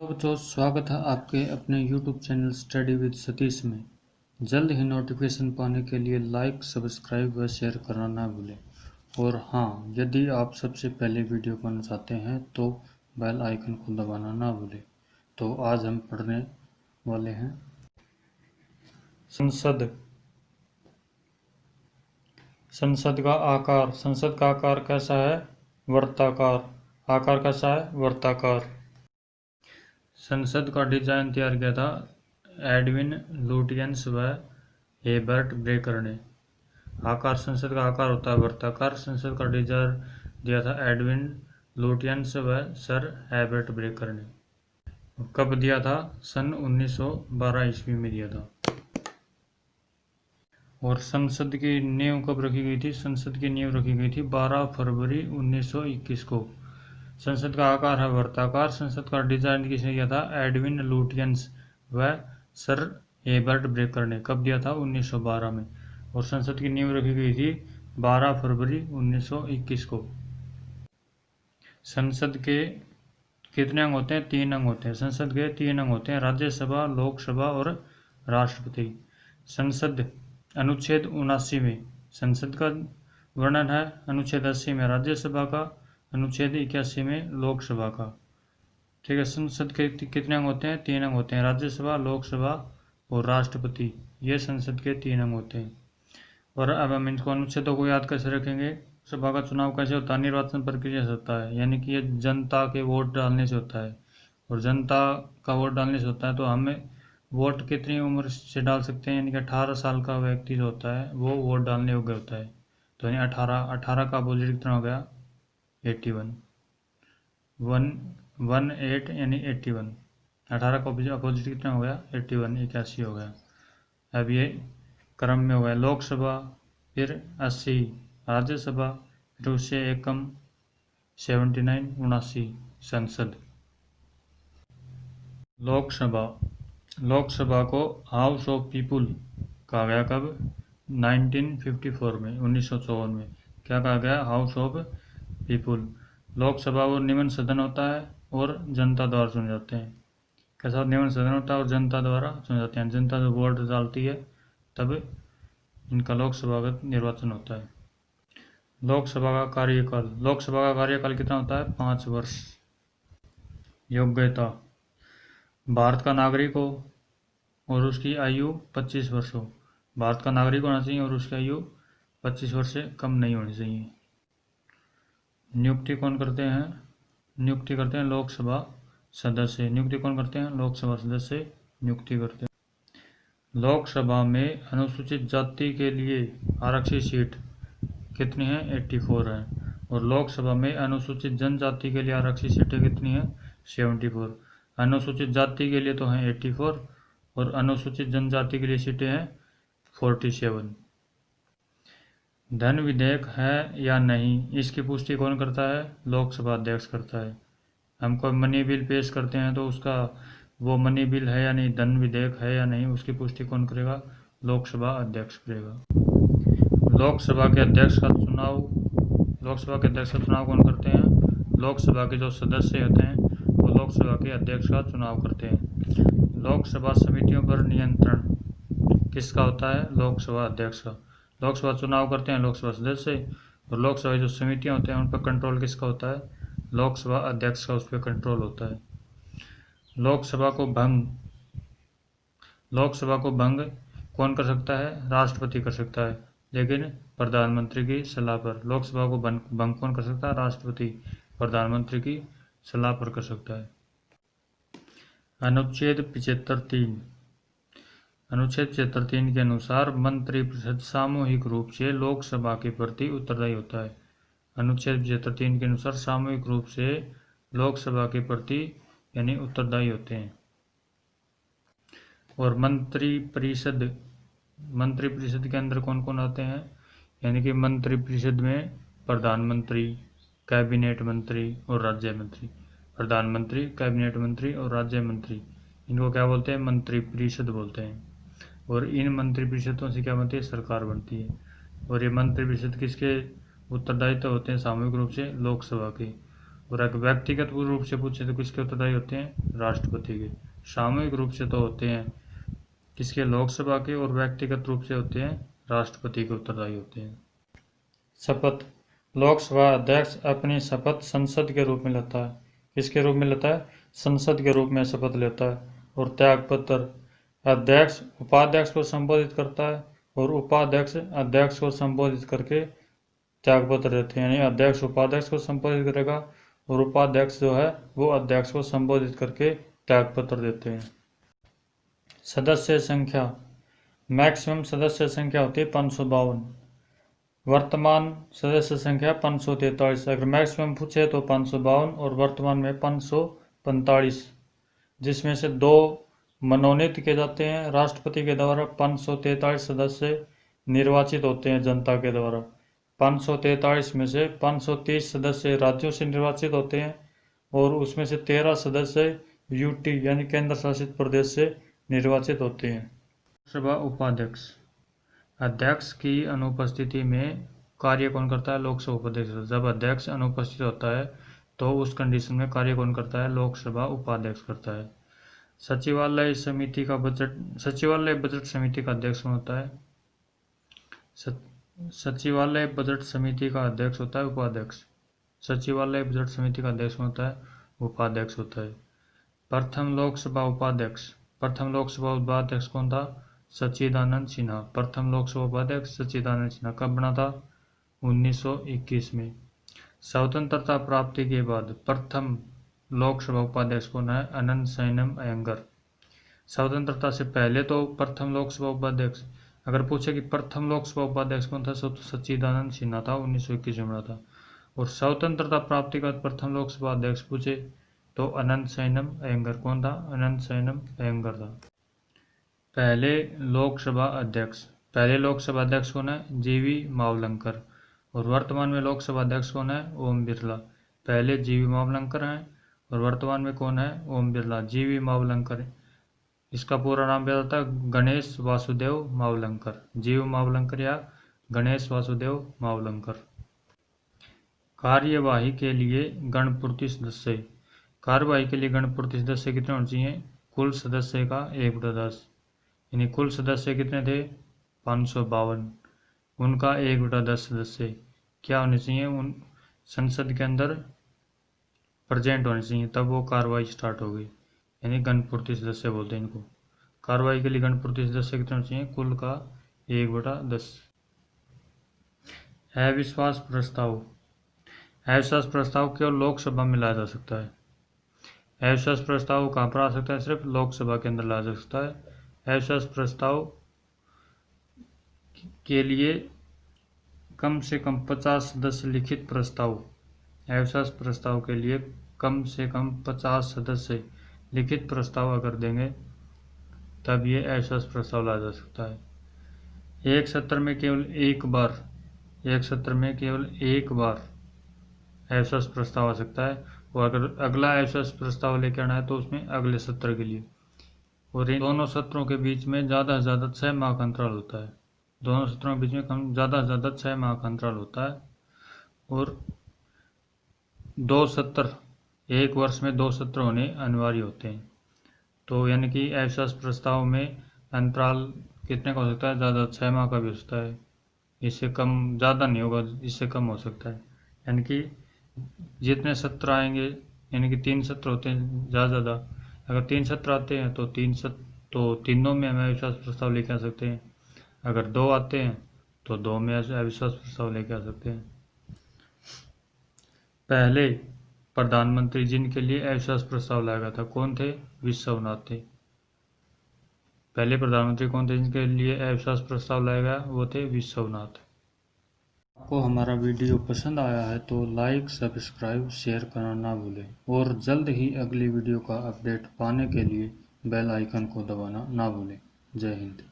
तो बच्चों, स्वागत है आपके अपने YouTube channel study with Satish में। जल्द ही नोटिफिकेशन पाने के लिए लाइक, सब्सक्राइब व शेयर करना ना भूलें। और हाँ, यदि आप सबसे पहले वीडियो पाना चाहते हैं तो बेल आइकन को दबाना ना भूलें। तो आज हम पढ़ने वाले हैं संसद। संसद का आकार। संसद का आकार कैसा है? वर्ताकार। आकार कैसा है? वर्ताकार। संसद का डिजाइन तैयार किया था एडविन लुटियंस व हेबर्ट ब्रेकर ने। आकार, संसद का आकार होता है वर्ताकार। संसद का डिजाइन दिया था एडविन लुटियंस व सर हेबर्ट ब्रेकर ने। कब दिया था? सन 1912 ईस्वी में दिया था। और संसद की नींव कब रखी गई थी? संसद की नींव रखी गई थी 12 फरवरी 1921 को। संसद का आकार है वर्ताकार। संसद का डिजाइन किसने किया था? एडविन लुटियंस व सर हेबर्ट ब्रेकर ने। कब दिया था? 1912 में। और संसद की नींव रखी गई थी 12 फरवरी 1921 को। संसद के कितने अंग होते हैं? 3 अंग होते हैं। संसद के 3 अंग होते हैं, राज्यसभा, लोकसभा और राष्ट्रपति। संसद अनुच्छेद 79 में संसद का वर्णन है, अनुच्छेद 80 में राज्यसभा का, अनुच्छेद 81 में लोकसभा का। ठीक है। संसद के कितने अंग होते हैं? 3 अंग होते हैं, राज्यसभा, लोकसभा और राष्ट्रपति। ये संसद के 3 अंग होते हैं। और अब हम इनको अनुच्छेदों को याद कैसे रखेंगे? सभा का चुनाव कैसे होता है? निर्वाचन प्रक्रिया से होता है, यानी कि ये जनता के वोट डालने से होता है। और जनता का वोट डालने से होता है तो हमें वोट कितनी उम्र से डाल सकते हैं? यानी कि 18 साल का व्यक्ति जो होता है वो वोट डालने योग्य होता है। तो यानी 18 का अपोजिट कितना हो गया? 81। 18 यानी 81। 18 का अपोजिट कितना हो गया? 81, 81 हो गया। अब ये क्रम में हो गया। लोकसभा, फिर 80 राज्यसभा, फिर उससे एक कम 79, 79 संसद। लोकसभा। लोकसभा को हाउस ऑफ पीपुल कहा गया। कब? 1954 में, 1954 में। क्या कहा गया? House of people. लोकसभा और निम्न सदन होता है और जनता द्वारा चुने जाते हैं। कैसा निम्न सदन होता है और जनता द्वारा चुने जाते हैं? जनता जो वोट डालती है तब इनका लोकसभा का निर्वाचन होता है। लोकसभा का कार्यकाल। लोकसभा का कार्यकाल कितना होता है? 5 वर्ष। योग्यता। भारत का नागरिक हो और उसकी आयु 25 वर्ष हो। भारत का नागरिक होना चाहिए और उसकी आयु 25 वर्ष से कम नहीं होनी चाहिए। नियुक्ति कौन करते हैं? नियुक्ति करते हैं लोकसभा सदस्य। नियुक्ति कौन करते हैं? लोकसभा सदस्य नियुक्ति करते हैं। लोकसभा में अनुसूचित जाति के लिए आरक्षित सीट कितनी है? 84 है। और लोकसभा में अनुसूचित जनजाति के लिए आरक्षित सीटें कितनी है? 74। अनुसूचित जाति के लिए तो हैं 84 और अनुसूचित जनजाति के लिए सीटें हैं 47। धन विधेयक है या नहीं, इसकी पुष्टि कौन करता है? लोकसभा अध्यक्ष करता है। हम कोई मनी बिल पेश करते हैं तो उसका वो मनी बिल है या नहीं, धन विधेयक है या नहीं, उसकी पुष्टि कौन करेगा? लोकसभा अध्यक्ष करेगा। लोकसभा के अध्यक्ष का चुनाव। लोकसभा के अध्यक्ष का चुनाव कौन करते हैं? लोकसभा के जो सदस्य होते हैं वो लोकसभा के अध्यक्ष का चुनाव करते हैं। लोकसभा समितियों पर नियंत्रण किसका होता है? लोकसभा अध्यक्ष का। लोकसभा चुनाव करते हैं लोकसभा सदस्य, और लोकसभा जो समितियां होते हैं उन पर कंट्रोल किसका होता है? लोकसभा अध्यक्ष का उस पर कंट्रोल होता है। लोकसभा को भंग। लोकसभा को भंग कौन कर सकता है? राष्ट्रपति कर सकता है, लेकिन प्रधानमंत्री की सलाह पर। लोकसभा को भंग कौन कर सकता है? राष्ट्रपति प्रधानमंत्री की सलाह पर कर सकता है। अनुच्छेद 75(3). अनुच्छेद 75(3) के अनुसार मंत्रिपरिषद सामूहिक रूप से लोकसभा के प्रति उत्तरदायी होता है। अनुच्छेद 75(3) के अनुसार सामूहिक रूप से लोकसभा के प्रति यानी उत्तरदायी होते हैं। और मंत्रिपरिषद के अंदर कौन कौन आते हैं? यानी कि मंत्रिपरिषद में प्रधानमंत्री, कैबिनेट मंत्री और राज्य मंत्री। प्रधानमंत्री, कैबिनेट मंत्री और राज्य मंत्री, इनको क्या बोलते हैं? मंत्रिपरिषद बोलते हैं। और इन मंत्रिपरिषदों से क्या बनती है? सरकार बनती है। और ये मंत्रिपरिषद किसके उत्तरदायित्व होते हैं? सामूहिक रूप से लोकसभा के। और अगर व्यक्तिगत रूप से पूछे तो किसके उत्तरदायी होते हैं? राष्ट्रपति के। सामूहिक रूप से तो होते हैं किसके? लोकसभा के। और व्यक्तिगत रूप से होते हैं राष्ट्रपति के उत्तरदायी होते हैं। शपथ। लोकसभा अध्यक्ष अपनी शपथ संसद के रूप में लेता है। किसके रूप में लेता है? संसद के रूप में शपथ लेता है। और त्यागपत्र। अध्यक्ष उपाध्यक्ष को संबोधित करता है और उपाध्यक्ष अध्यक्ष को संबोधित करके त्यागपत्र देते हैं। यानी अध्यक्ष उपाध्यक्ष को संबोधित करेगा और उपाध्यक्ष जो है वो अध्यक्ष को संबोधित करके त्यागपत्र देते हैं। सदस्य संख्या। मैक्सिमम सदस्य संख्या होती है 552। वर्तमान सदस्य संख्या 543। अगर मैक्सिमम पूछे तो 552 और वर्तमान में 545, जिसमें से 2 मनोनीत किए जाते हैं राष्ट्रपति के द्वारा। 543 सदस्य निर्वाचित होते हैं जनता के द्वारा। 543 में से 530 सदस्य राज्यों से निर्वाचित होते हैं और उसमें से 13 सदस्य यूटी यानी केंद्र शासित प्रदेश से निर्वाचित होते हैं। लोकसभा उपाध्यक्ष। अध्यक्ष की अनुपस्थिति में कार्य कौन करता है? लोकसभा उपाध्यक्ष। जब अध्यक्ष अनुपस्थित होता है तो उस कंडीशन में कार्य कौन करता है? लोकसभा उपाध्यक्ष करता है। सचिवालय समिति का सचिवालय बजट समिति का अध्यक्ष कौन होता है? सचिवालय बजट समिति का अध्यक्ष होता है उपाध्यक्ष। सचिवालय बजट समिति का अध्यक्ष कौन होता है? उपाध्यक्ष होता है। प्रथम लोकसभा उपाध्यक्ष। प्रथम लोकसभा उपाध्यक्ष कौन था? सच्चिदानंद सिन्हा। प्रथम लोकसभा उपाध्यक्ष सच्चिदानंद सिन्हा। कब बना था? 1921 में। स्वतंत्रता प्राप्ति के बाद प्रथम लोकसभा उपाध्यक्ष कौन है? अनंतशयनम अयंगर। स्वतंत्रता से पहले तो प्रथम लोकसभा उपाध्यक्ष, अगर पूछे कि प्रथम लोकसभा उपाध्यक्ष कौन था तो सच्चिदानंद सिन्हा था, 1921 में बना था। और स्वतंत्रता प्राप्ति के बाद प्रथम लोकसभा अध्यक्ष पूछे तो अनंतशयनम अयंगर। कौन था? अनंतशयनम अयंगर था। पहले लोकसभा अध्यक्ष। पहले लोकसभा अध्यक्ष कौन है? जीवी मावलंकर। और वर्तमान में लोकसभा अध्यक्ष कौन है? ओम बिरला। पहले जीवी मावलंकर हैं और वर्तमान में कौन है? ओम बिरला। जीवी मावलंकर, इसका पूरा नाम क्या होता है? गणेश वासुदेव मावलंकर। जीव मावलंकर या गणेश वासुदेव मावलंकर। कार्यवाही के लिए गणपूर्ति सदस्य। कार्यवाही के लिए गणपूर्ति सदस्य कितने होने चाहिए? कुल सदस्य का 1/10। यानी कुल सदस्य कितने थे? 552। उनका 1/10 सदस्य क्या होने चाहिए? उन संसद के अंदर प्रेजेंट होने चाहिए, तब वो कार्रवाई स्टार्ट होगी। यानी गणपूर्ति सदस्य बोलते हैं इनको। कार्रवाई के लिए गणपूर्ति सदस्य कितने होने चाहिए? कुल का 1/10। अविश्वास प्रस्ताव। अविश्वास प्रस्ताव केवल लोकसभा में लाया जा सकता है। अविश्वास प्रस्ताव कहाँ पर आ सकता है? सिर्फ लोकसभा के अंदर लाया जा सकता है। अविश्वास प्रस्ताव के लिए कम से कम 50 सदस्य लिखित प्रस्ताव। अविश्वास प्रस्ताव के लिए कम से कम 50 सदस्य लिखित प्रस्ताव अगर देंगे तब ये अविश्वास प्रस्ताव लाया जा सकता है। एक सत्र में केवल एक बार अविश्वास प्रस्ताव आ सकता है और अगर अगला अविश्वास प्रस्ताव लेकर आना है तो उसमें अगले सत्र के लिए। और इन दोनों सत्रों के बीच में ज़्यादा से ज़्यादा 6 माह का अंतराल होता है। दोनों सत्रों के बीच में ज़्यादा से ज़्यादा 6 माह का अंतराल होता है। और 2 सत्र, एक वर्ष में 2 सत्र होने अनिवार्य होते हैं। तो यानी कि अविश्वास प्रस्ताव में अंतराल कितने का हो सकता है? ज़्यादा 6 माह का भी हो सकता है। इससे कम ज़्यादा नहीं होगा, इससे कम हो सकता है। यानी कि जितने सत्र आएंगे, यानी कि 3 सत्र होते हैं ज़्यादा ज़्यादा, अगर 3 सत्र आते हैं तो तीनों में हम अविश्वास प्रस्ताव लेके आ सकते हैं। अगर 2 आते हैं तो 2 में अविश्वास प्रस्ताव लेके आ सकते हैं। पहले प्रधानमंत्री जिनके लिए अविश्वास प्रस्ताव लाया गया था कौन थे? विश्वनाथ थे। पहले प्रधानमंत्री कौन थे जिनके लिए अविश्वास प्रस्ताव लाया गया? वो थे विश्वनाथ। आपको हमारा वीडियो पसंद आया है तो लाइक, सब्सक्राइब, शेयर करना ना भूलें और जल्द ही अगली वीडियो का अपडेट पाने के लिए बेल आइकन को दबाना ना भूलें। जय हिंद।